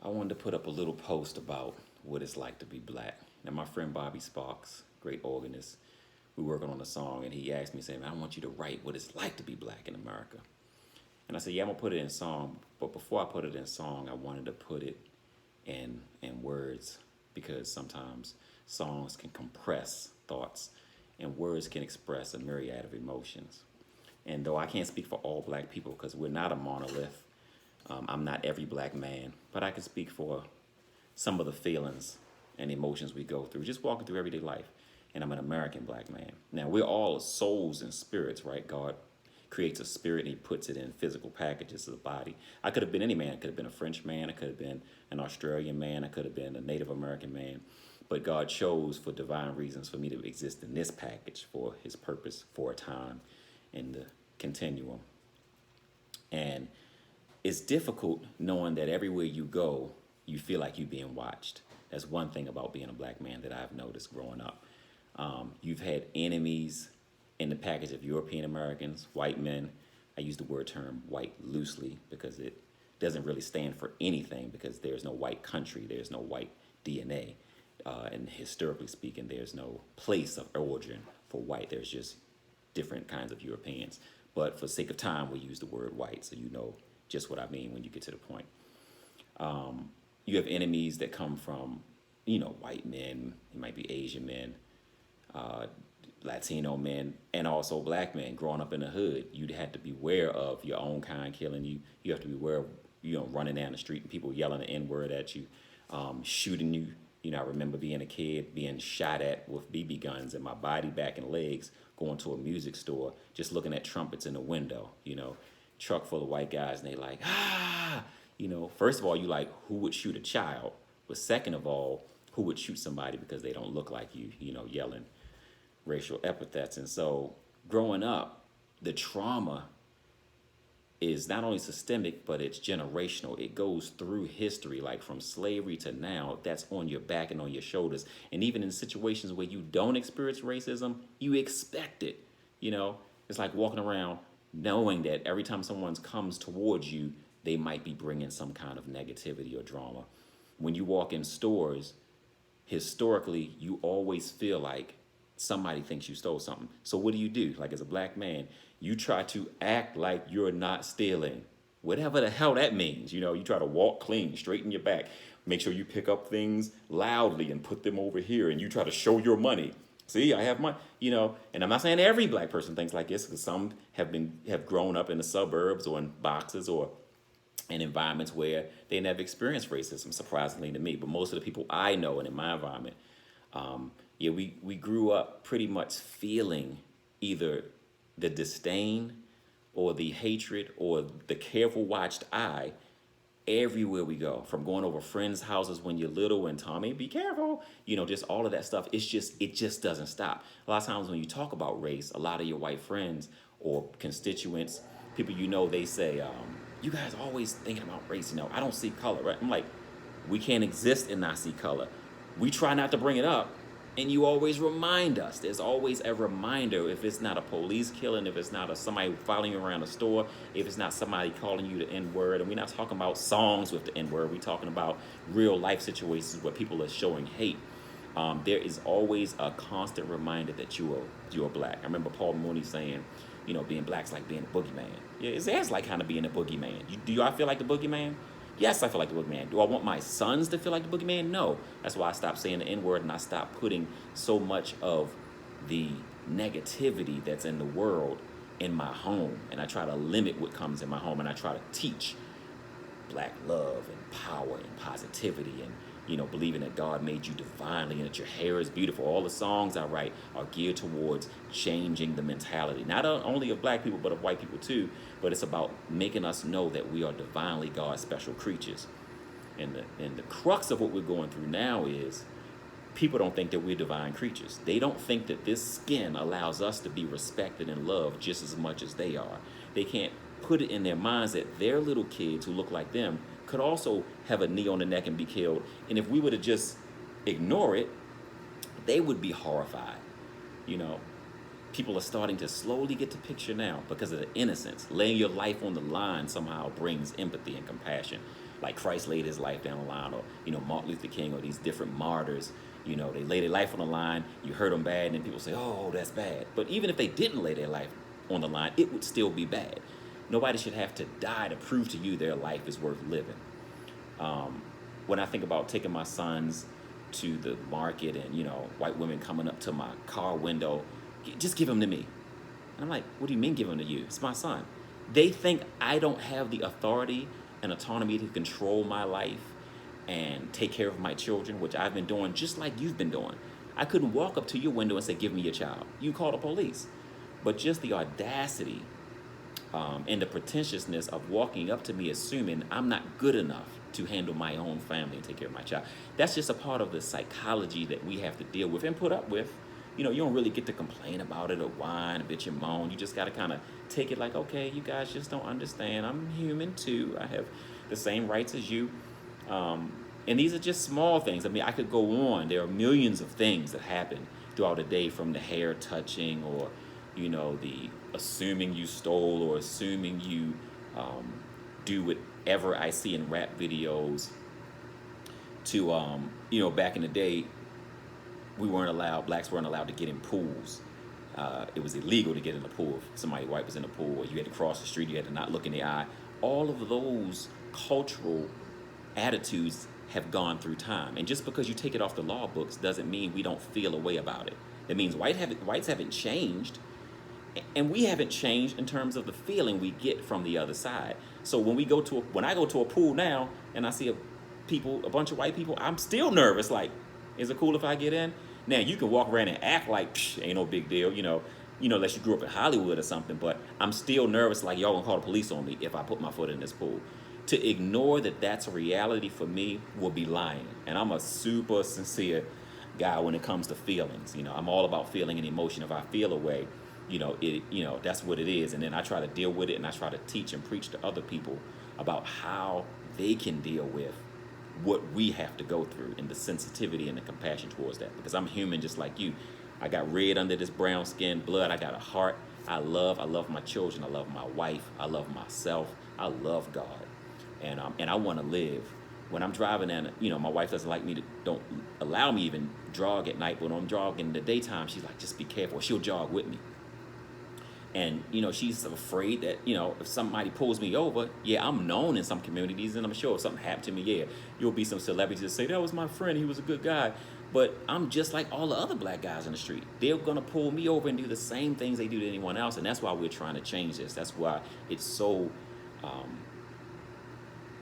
I wanted to put up a little post about what it's like to be black. Now, my friend Bobby Sparks, great organist, we were working on a song, and he asked me, saying, "I want you to write what it's like to be black in America." And I said, "Yeah, I'm gonna put it in song, but before I put it in song, I wanted to put it in words because sometimes songs can compress thoughts, and words can express a myriad of emotions. And though I can't speak for all black people because we're not a monolith, I'm not every black man, but I can speak for some of the feelings and emotions we go through, just walking through everyday life. And I'm an American black man. Now, we're all souls and spirits, right? God creates a spirit and he puts it in physical packages of the body. I could have been any man. I could have been a French man. I could have been an Australian man. I could have been a Native American man. But God chose for divine reasons for me to exist in this package for his purpose for a time in the continuum. And it's difficult knowing that everywhere you go, you feel like you're being watched. That's one thing about being a black man that I've noticed growing up. You've had enemies in the package of European Americans, white men. I use the word term white loosely because it doesn't really stand for anything because there's no white country, there's no white DNA. And historically speaking, there's no place of origin for white. There's just different kinds of Europeans. But for sake of time, we use the word white, so you know just what I mean when you get to the point. You have enemies that come from, white men. It might be Asian men, Latino men, and also black men growing up in the hood. You'd have to be aware of your own kind killing you. You have to be aware of, running down the street and people yelling the N-word at you, shooting you. I remember being a kid, being shot at with BB guns in my body, back, and legs, going to a music store, just looking at trumpets in the window, truck full of white guys, and they like, ah, first of all, you like, who would shoot a child? But second of all, who would shoot somebody because they don't look like you, yelling racial epithets. And so growing up, the trauma is not only systemic, but it's generational. It goes through history, like from slavery to now. That's on your back and on your shoulders. And even in situations where you don't experience racism, you expect it. It's like walking around knowing that every time someone comes towards you, they might be bringing some kind of negativity or drama. When you walk in stores, historically, you always feel like somebody thinks you stole something. So what do? Like, as a black man, you try to act like you're not stealing, whatever the hell that means. You try to walk clean, straighten your back, make sure you pick up things loudly and put them over here, and you try to show your money. See, I have money, and I'm not saying every black person thinks like this, because some have grown up in the suburbs or in boxes or in environments where they never experienced racism, surprisingly to me. But most of the people I know and in my environment, we grew up pretty much feeling either the disdain or the hatred or the careful watched eye everywhere we go, from going over friends' houses when you're little and Tommy, be careful, just all of that stuff. It just doesn't stop. A lot of times when you talk about race, a lot of your white friends or constituents, people they say, you guys are always thinking about race, I don't see color, right? I'm like, we can't exist and not see color. We try not to bring it up, and you always remind us. There's always a reminder. If it's not a police killing, if it's not somebody following you around a store, if it's not somebody calling you the N-word, and we're not talking about songs with the N-word, we're talking about real life situations where people are showing hate. There is always a constant reminder that you're black. I remember Paul Mooney saying, being black's like being a boogeyman. Yeah, it's like kind of being a boogeyman. Do I feel like the boogeyman? Yes, I feel like the boogeyman. Do I want my sons to feel like the boogeyman? No. That's why I stopped saying the N-word and I stopped putting so much of the negativity that's in the world in my home. And I try to limit what comes in my home, and I try to teach black love and power and positivity and, believing that God made you divinely and that your hair is beautiful. All the songs I write are geared towards changing the mentality, not only of black people, but of white people too. But it's about making us know that we are divinely God's special creatures. And the crux of what we're going through now is people don't think that we're divine creatures. They don't think that this skin allows us to be respected and loved just as much as they are. They can't put it in their minds that their little kids who look like them could also have a knee on the neck and be killed. And if we were to just ignore it, they would be horrified. People are starting to slowly get the picture now because of the innocence. Laying your life on the line somehow brings empathy and compassion. like Christ laid his life down the line, or Martin Luther King, or these different martyrs. They lay their life on the line. You hurt them bad, and then people say, "Oh, that's bad." But even if they didn't lay their life on the line, it would still be bad. Nobody should have to die to prove to you their life is worth living. When I think about taking my sons to the market, and white women coming up to my car window, just give them to me. And I'm like, what do you mean give them to you? It's my son. They think I don't have the authority and autonomy to control my life and take care of my children, which I've been doing just like you've been doing. I couldn't walk up to your window and say, give me your child. You call the police. But just the audacity and the pretentiousness of walking up to me assuming I'm not good enough to handle my own family and take care of my child. That's just a part of the psychology that we have to deal with and put up with. You don't really get to complain about it or whine, bitch and moan. You just got to kind of take it like, okay, you guys just don't understand. I'm human too. I have the same rights as you. And these are just small things. I mean, I could go on. There are millions of things that happen throughout the day, from the hair touching, or the assuming you stole, or assuming you do whatever I see in rap videos, to back in the day, blacks weren't allowed to get in pools. It was illegal to get in the pool if somebody white was in the pool, or you had to cross the street, you had to not look in the eye. All of those cultural attitudes have gone through time. And just because you take it off the law books doesn't mean we don't feel a way about it. It means whites haven't changed, and we haven't changed in terms of the feeling we get from the other side. So when I go to a pool now and I see a bunch of white people, I'm still nervous. Like, is it cool if I get in? Now, you can walk around and act like ain't no big deal, unless you grew up in Hollywood or something, but I'm still nervous, like y'all gonna call the police on me if I put my foot in this pool. To ignore that that's a reality for me will be lying. And I'm a super sincere guy when it comes to feelings. I'm all about feeling and emotion. If I feel a way, that's what it is. And then I try to deal with it, and I try to teach and preach to other people about how they can deal with what we have to go through, and the sensitivity and the compassion towards that. Because I'm human just like you. I got red under this brown skin, blood. I got a heart. I love my children. I love my wife. I love myself. I love God. And I want to live. When I'm driving, and my wife doesn't like me to, don't allow me even jog at night, but when I'm jogging in the daytime, she's like, just be careful. She'll jog with me. And, she's afraid that, if somebody pulls me over, yeah, I'm known in some communities, and I'm sure if something happened to me, yeah, you'll be some celebrities that say, that was my friend, he was a good guy. But I'm just like all the other black guys in the street. They're going to pull me over and do the same things they do to anyone else, and that's why we're trying to change this. That's why it's so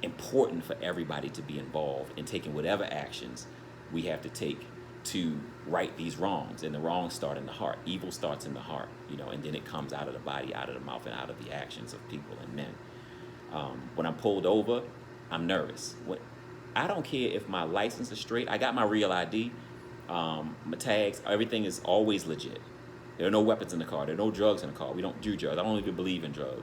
important for everybody to be involved in taking whatever actions we have to take to right these wrongs. And the wrongs start in the heart. Evil starts in the heart, and then it comes out of the body, out of the mouth, and out of the actions of people and men. When I'm pulled over, I'm nervous. I don't care if my license is straight. I got my real ID, my tags, everything is always legit. There are no weapons in the car. There are no drugs in the car. We don't do drugs. I don't even believe in drugs.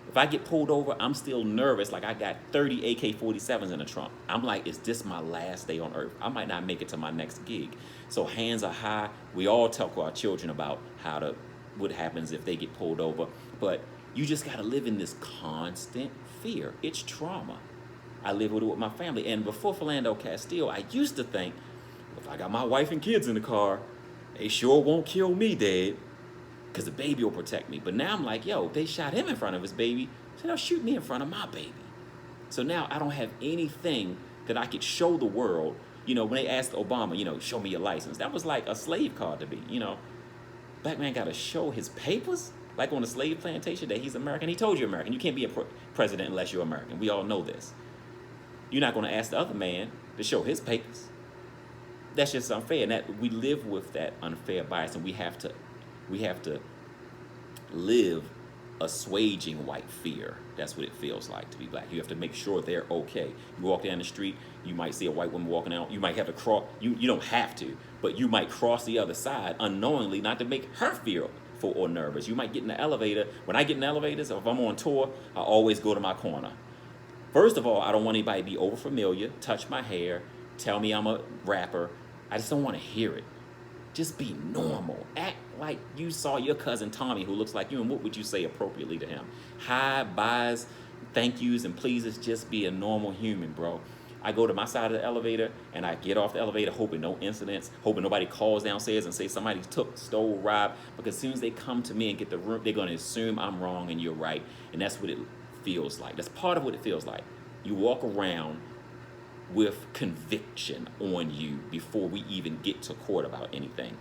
If I get pulled over, I'm still nervous. Like, I got 30 AK-47s in the trunk. I'm like, is this my last day on earth? I might not make it to my next gig. So hands are high. We all talk to our children about what happens if they get pulled over. But you just got to live in this constant fear. It's trauma. I live with it with my family. And before Philando Castile, I used to think, if I got my wife and kids in the car, they sure won't kill me dead, because the baby will protect me. But now I'm like, yo, they shot him in front of his baby, so they'll shoot me in front of my baby. So now I don't have anything that I could show the world. When they asked Obama, show me your license, that was like a slave card to me. Black man got to show his papers, like on a slave plantation, that he's American. He told you American. You can't be a president unless you're American. We all know this. You're not going to ask the other man to show his papers. That's just unfair. And that we live with that unfair bias, and we have to live assuaging white fear. That's what it feels like to be black. You have to make sure they're okay. You walk down the street, you might see a white woman walking out. You might have to cross. You don't have to, but you might cross the other side unknowingly, not to make her fearful or nervous. You might get in the elevator. When I get in elevators, if I'm on tour, I always go to my corner. First of all, I don't want anybody to be over familiar, touch my hair, tell me I'm a rapper. I just don't want to hear it. Just be normal. Act like you saw your cousin Tommy, who looks like you, and what would you say appropriately to him? High, buys, thank yous and pleases. Just be a normal human, bro. I go to my side of the elevator and I get off the elevator hoping no incidents, hoping nobody calls downstairs and say somebody stole, robbed. Because as soon as they come to me and get the room, they're going to assume I'm wrong and you're right. And that's what it feels like. That's part of what it feels like. You walk around with conviction on you before we even get to court about anything.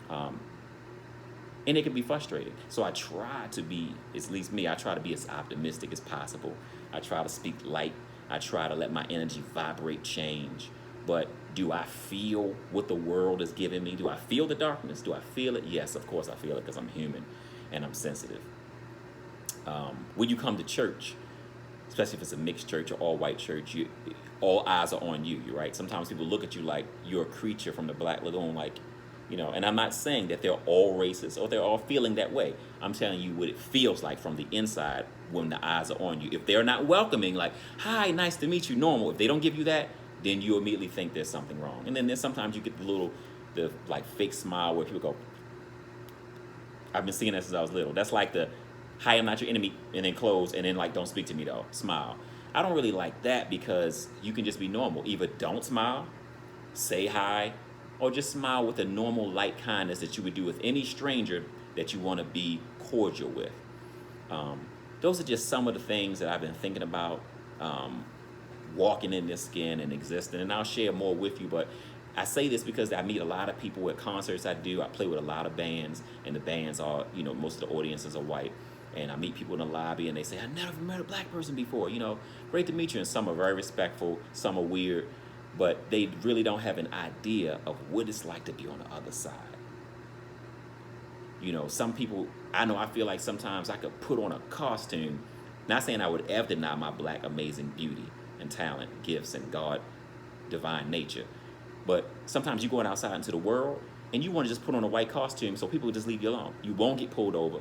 And it can be frustrating. So I try to be, at least me, I try to be as optimistic as possible. I try to speak light. I try to let my energy vibrate, change. But do I feel what the world is giving me? Do I feel the darkness? Do I feel it? Yes, of course I feel it because I'm human and I'm sensitive. When you come to church, especially if it's a mixed church or all-white church, all eyes are on you, right? Sometimes people look at you like you're a creature from the Black Lagoon, like, and I'm not saying that they're all racist or they're all feeling that way. I'm telling you what it feels like from the inside when the eyes are on you. If they're not welcoming, like, hi, nice to meet you, normal. If they don't give you that, then you immediately think there's something wrong. And then there's sometimes you get the fake smile where people go, I've been seeing that since I was little. That's like the, hi, I'm not your enemy, and then close, and then like, don't speak to me though, smile. I don't really like that because you can just be normal. Either don't smile, say hi, or just smile with a normal light kindness that you would do with any stranger that you want to be cordial with. Those are just some of the things that I've been thinking about, walking in this skin and existing, and I'll share more with you, but I say this because I meet a lot of people at concerts I do. I play with a lot of bands, and the bands are, most of the audiences are white. And I meet people in the lobby, and they say, I never met a Black person before. Great to meet you. And some are very respectful, some are weird, but they really don't have an idea of what it's like to be on the other side. Some people, I feel like sometimes I could put on a costume, not saying I would ever deny my Black amazing beauty and talent, gifts, and God, divine nature. But sometimes you're going outside into the world, and you want to just put on a white costume so people will just leave you alone. You won't get pulled over.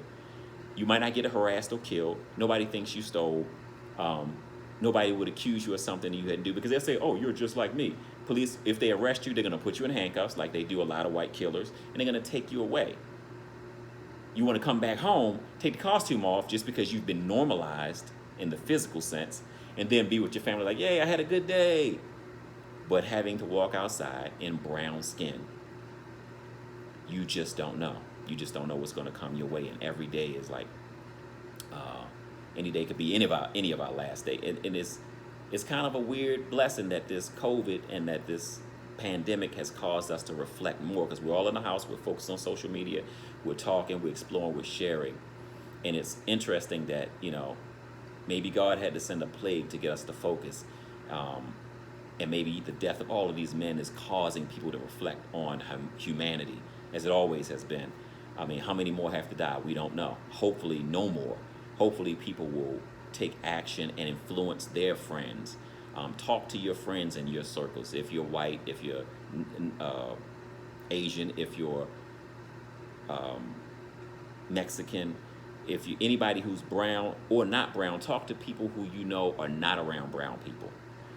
You might not get harassed or killed. Nobody thinks you stole. Nobody would accuse you of something you hadn't do because they'll say, oh, you're just like me. Police, if they arrest you, they're going to put you in handcuffs like they do a lot of white killers, and they're going to take you away. You want to come back home, take the costume off just because you've been normalized in the physical sense, and then be with your family like, yay, I had a good day. But having to walk outside in brown skin, you just don't know. You just don't know what's going to come your way, and every day is like, any day could be any of our last day, and it's kind of a weird blessing that this COVID and that this pandemic has caused us to reflect more because we're all in the house, we're focused on social media, we're talking, we're exploring, we're sharing, and it's interesting that maybe God had to send a plague to get us to focus, and maybe the death of all of these men is causing people to reflect on humanity as it always has been. I mean, how many more have to die? We don't know. Hopefully, no more. Hopefully, people will take action and influence their friends. Talk to your friends in your circles. If you're white, if you're Asian, if you're Mexican, if you anybody who's brown or not brown, talk to people who you know are not around brown people.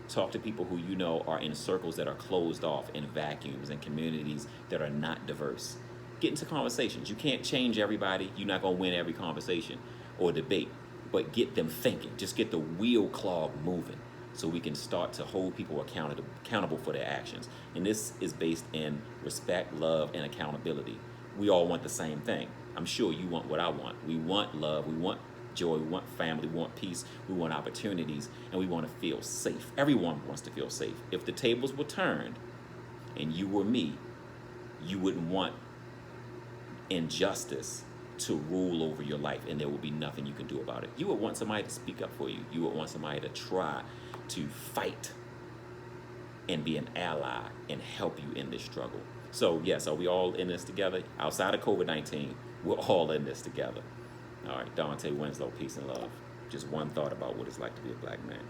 Talk to people who you know are in circles that are closed off, in vacuums, in communities that are not diverse. Get into conversations. You can't change everybody. You're not going to win every conversation or debate, but get them thinking. Just get the wheel clog moving so we can start to hold people accountable for their actions. And this is based in respect, love, and accountability. We all want the same thing. I'm sure you want what I want. We want love. We want joy. We want family. We want peace. We want opportunities. And we want to feel safe. Everyone wants to feel safe. If the tables were turned and you were me, you wouldn't want injustice to rule over your life, and there will be nothing you can do about it. You would want somebody to speak up for you. You would want somebody to try to fight and be an ally and help you in this struggle. So yes, are we all in this together? Outside of COVID-19, we're all in this together. All right, Dontae Winslow, peace and love. Just one thought about what it's like to be a Black man.